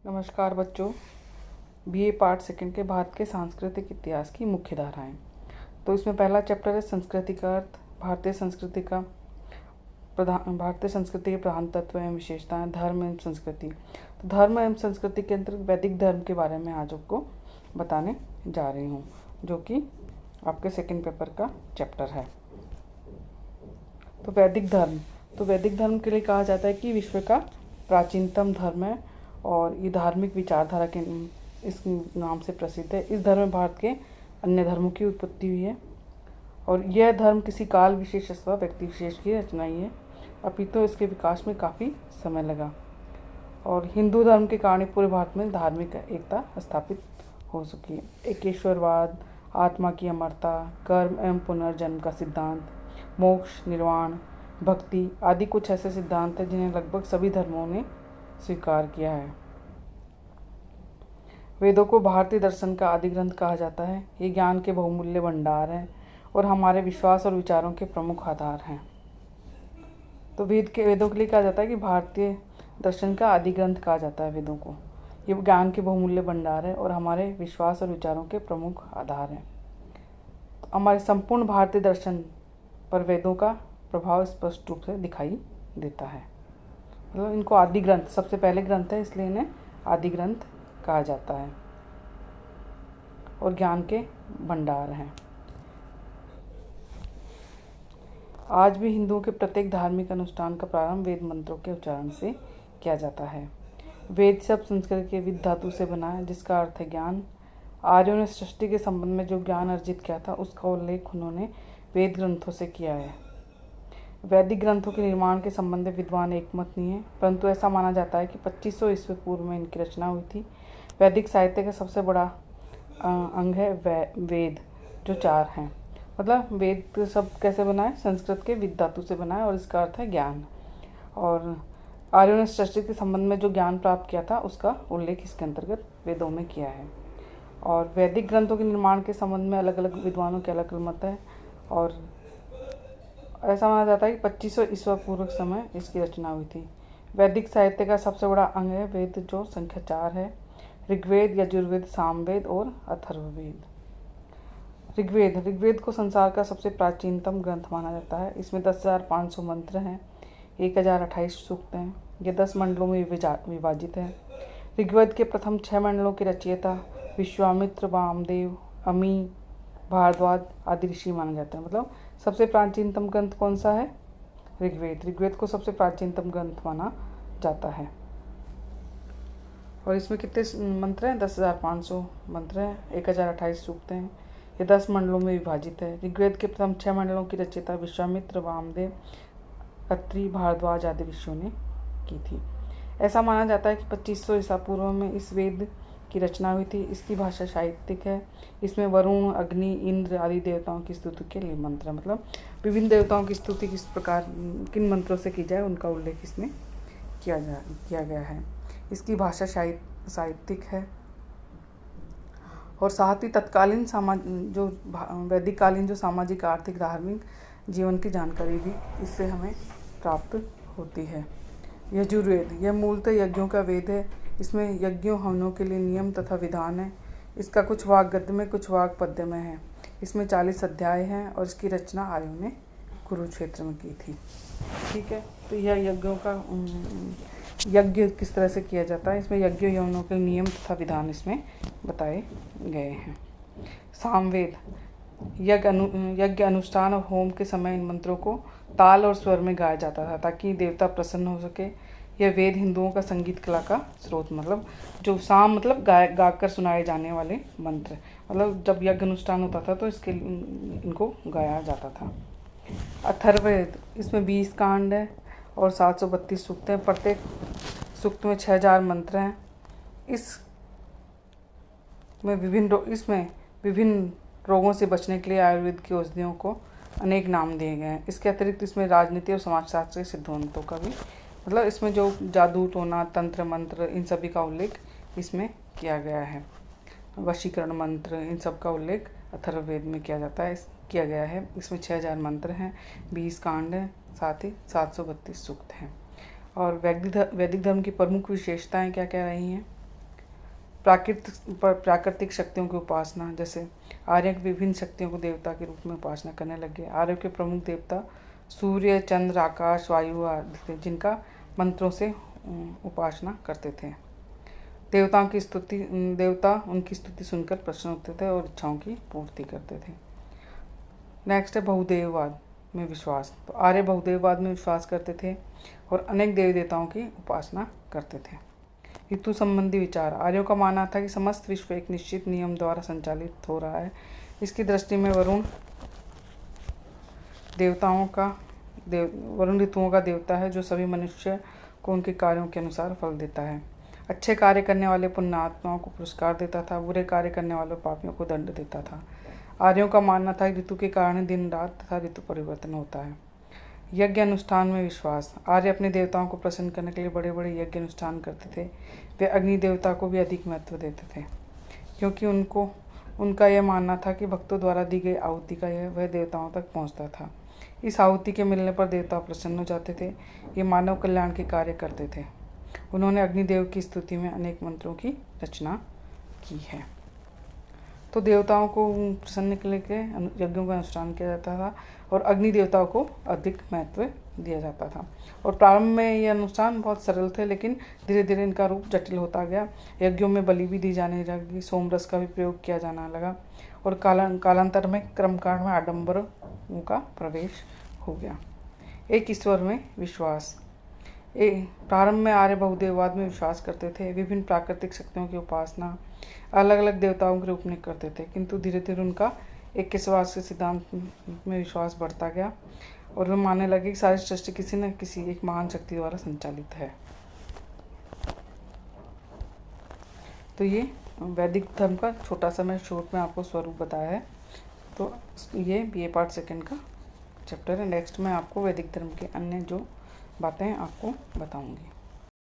नमस्कार बच्चों। BA part second के भारत के सांस्कृतिक इतिहास की मुख्य धाराएं। तो इसमें पहला चैप्टर है संस्कृति का अर्थ। भारतीय संस्कृति के प्रधान तत्व एवं विशेषताएं, धर्म एवं संस्कृति। तो धर्म एवं संस्कृति के अंतर्गत वैदिक धर्म के बारे में आज आपको बताने जा रही हूँ, जो कि आपके सेकंड पेपर का चैप्टर है। तो वैदिक धर्म के लिए कहा जाता है कि विश्व का प्राचीनतम धर्म है और ये धार्मिक विचारधारा के इस नाम से प्रसिद्ध है। इस धर्म में भारत के अन्य धर्मों की उत्पत्ति हुई है और यह धर्म किसी काल विशेष अथवा व्यक्ति विशेष की रचना ही है, अपितु इसके विकास में काफ़ी समय लगा। और हिंदू धर्म के कारण पूरे भारत में धार्मिक एकता स्थापित हो चुकी है। एकेश्वरवाद, आत्मा की अमरता, कर्म एवं पुनर्जन्म का सिद्धांत, मोक्ष, निर्वाण, भक्ति आदि कुछ ऐसे सिद्धांत हैं जिन्हें लगभग सभी धर्मों ने स्वीकार किया है। वेदों को भारतीय दर्शन का आदि ग्रंथ कहा जाता है। ये ज्ञान के बहुमूल्य भंडार हैं और हमारे विश्वास और विचारों के प्रमुख आधार हैं। तो वेदों के लिए कहा जाता है कि भारतीय दर्शन का आदि ग्रंथ कहा जाता है वेदों को। ये ज्ञान के बहुमूल्य भंडार है और हमारे विश्वास और विचारों के प्रमुख आधार हैं। हमारे संपूर्ण भारतीय दर्शन पर वेदों का प्रभाव स्पष्ट रूप से दिखाई देता है। मतलब इनको आदि ग्रंथ, सबसे पहले ग्रंथ है, इसलिए इन्हें आदि ग्रंथ कहा जाता है और ज्ञान के भंडार हैं। आज भी हिंदुओं के प्रत्येक धार्मिक अनुष्ठान का प्रारंभ वेद मंत्रों के उच्चारण से किया जाता है। वेद शब्द संस्कृत के विद धातु से बना है, जिसका अर्थ है ज्ञान। आर्यों ने सृष्टि के संबंध में जो ज्ञान अर्जित किया था उसका उल्लेख उन्होंने वेद ग्रंथों से किया है। वैदिक ग्रंथों के निर्माण के संबंध में विद्वान एकमत नहीं है, परंतु ऐसा माना जाता है कि 2500 ईस्वी पूर्व में इनकी रचना हुई थी। वैदिक साहित्य का सबसे बड़ा अंग है वेद, जो 4 हैं। मतलब वेद सब कैसे बना है? संस्कृत के विद धातु से बना है और इसका अर्थ है ज्ञान। और आर्यों ने सृष्टि के संबंध में जो ज्ञान प्राप्त किया था उसका उल्लेख इसके अंतर्गत वेदों में किया है। और वैदिक ग्रंथों के निर्माण के संबंध में अलग अलग विद्वानों के अलग अलग मत है और ऐसा माना जाता है कि 2500 ईस्वी पूर्व समय इसकी रचना हुई थी। वैदिक साहित्य का सबसे बड़ा अंग है वेद, जो संख्या 4 है। ऋग्वेद, यजुर्वेद, सामवेद और अथर्ववेद। ऋग्वेद को संसार का सबसे प्राचीनतम ग्रंथ माना जाता है। इसमें 10,500 मंत्र हैं, 1028 सूक्त हैं। ये 10 मंडलों में विभाजित है। ऋग्वेद के प्रथम 6 मंडलों के रचयिता विश्वामित्र, वामदेव, अमी, भारद्वाज आदि ऋषि माने जाते हैं। मतलब सबसे प्राचीनतम ग्रंथ कौन सा है? ऋग्वेद को सबसे प्राचीनतम ग्रंथ माना जाता है। और इसमें कितने मंत्र हैं? 10,500 मंत्र हैं, 1028 सूक्त हैं। ये 10 मंडलों में विभाजित है। ऋग्वेद के प्रथम 6 मंडलों की रचयिता विश्वामित्र, वामदेव, अत्रि, भारद्वाज आदि ऋषियों ने की थी। ऐसा माना जाता है कि 2500 ईसा पूर्व में इस वेद की रचना हुई थी। इसकी भाषा साहित्यिक है। इसमें वरुण, अग्नि, इंद्र आदि देवताओं की स्तुति के लिए मंत्र है। मतलब विभिन्न देवताओं की स्तुति किस प्रकार किन मंत्रों से की जाए उनका उल्लेख इसमें किया गया है। इसकी भाषा साहित्यिक है और साथ ही तत्कालीन जो वैदिक कालीन जो सामाजिक, आर्थिक, धार्मिक जीवन की जानकारी भी इससे हमें प्राप्त होती है। यजुर्वेद, यह मूलतः यज्ञों का वेद है। इसमें यज्ञों हवनों के लिए नियम तथा विधान है। इसका कुछ भाग गद्य में, कुछ भाग पद्य में है। इसमें 40 अध्याय हैं और इसकी रचना आर्यों ने कुरुक्षेत्र में की थी। ठीक है, तो यह यज्ञों का यज्ञ किस तरह से किया जाता है, इसमें यज्ञ यवनों के नियम तथा विधान इसमें बताए गए हैं। सामवेद, यज्ञ अनुष्ठान और होम के समय इन मंत्रों को ताल और स्वर में गाया जाता था ताकि देवता प्रसन्न हो सके। यह वेद हिंदुओं का संगीत कला का स्रोत, मतलब जो साम मतलब गाकर सुनाए जाने वाले मंत्र। मतलब जब यज्ञ अनुष्ठान होता था तो इनको गाया जाता था। अथर्ववेद, इसमें 20 कांड है और 732 सूक्त हैं। प्रत्येक सूक्त में 6000 मंत्र हैं। इसमें विभिन्न रोगों से बचने के लिए आयुर्वेद की औषधियों को अनेक नाम दिए गए हैं। इसके अतिरिक्त इसमें राजनीति और समाजशास्त्र के सिद्धांतों का भी, मतलब इसमें जो जादू, टोना, तंत्र, मंत्र इन सभी का उल्लेख इसमें किया गया है। वशीकरण मंत्र इन सब का उल्लेख अथर्ववेद में किया गया है। इसमें 6000 मंत्र हैं, 20 कांड हैं, साथ ही 732 सूक्त हैं। और वैदिक धर्म की प्रमुख विशेषताएं क्या क्या रही हैं? प्राकृतिक शक्तियों की उपासना, जैसे आर्य विभिन्न शक्तियों को देवता के रूप में उपासना करने लगे। आर्यों के प्रमुख देवता सूर्य, चंद्र, आकाश, वायु आदि थे, जिनका मंत्रों से उपासना करते थे। देवता उनकी स्तुति सुनकर प्रसन्न होते थे और इच्छाओं की पूर्ति करते थे। नेक्स्ट है बहुदेववाद में विश्वास। तो आर्य बहुदेववाद में विश्वास करते थे और अनेक देवी देवताओं की उपासना करते थे। ऋतु संबंधी विचार। आर्यों का मानना था कि समस्त विश्व एक निश्चित नियम द्वारा संचालित हो रहा है। इसकी दृष्टि में वरुण ऋतुओं का देवता है, जो सभी मनुष्य को उनके कार्यों के अनुसार फल देता है। अच्छे कार्य करने वाले पुण्य आत्माओं को पुरस्कार देता था, बुरे कार्य करने वाले पापियों को दंड देता था। आर्यों का मानना था कि ऋतु के कारण दिन रात तथा ऋतु परिवर्तन होता है। यज्ञ अनुष्ठान में विश्वास। आर्य अपने देवताओं को प्रसन्न करने के लिए बड़े बड़े यज्ञ अनुष्ठान करते थे। वे अग्नि देवता को भी अधिक महत्व देते थे, क्योंकि उनका यह मानना था कि भक्तों द्वारा दी गई आहुति का वह देवताओं तक पहुंचता था। इस आहुति के मिलने पर देवता प्रसन्न हो जाते थे। ये मानव कल्याण के कार्य करते थे। उन्होंने अग्निदेव की स्तुति में अनेक मंत्रों की रचना की है। तो देवताओं को प्रसन्न करने के यज्ञों का अनुष्ठान किया जाता था और अग्नि देवताओं को अधिक महत्व दिया जाता था। और प्रारंभ में ये अनुष्ठान बहुत सरल थे, लेकिन धीरे धीरे इनका रूप जटिल होता गया। यज्ञों में बलि भी दी जाने लगी, सोमरस का भी प्रयोग किया जाने लगा और कालांतर में क्रमकांड में आडंबरों का प्रवेश हो गया। एक ईश्वर में विश्वास। प्रारंभ में आर्य बहुदेववाद में विश्वास करते थे। विभिन्न प्राकृतिक शक्तियों की उपासना अलग अलग देवताओं के रूप में करते थे, किंतु धीरे धीरे उनका एक ईश्वरवाद के सिद्धांत में विश्वास बढ़ता गया और वे मानने लगे कि सारी सृष्टि किसी न किसी एक महान शक्ति द्वारा संचालित है। तो ये वैदिक धर्म का छोटा सा मैं शॉर्ट में आपको स्वरूप बताया है। तो ये BA पार्ट सेकंड का चैप्टर है। नेक्स्ट में आपको वैदिक धर्म के अन्य जो बातें आपको बताऊंगी।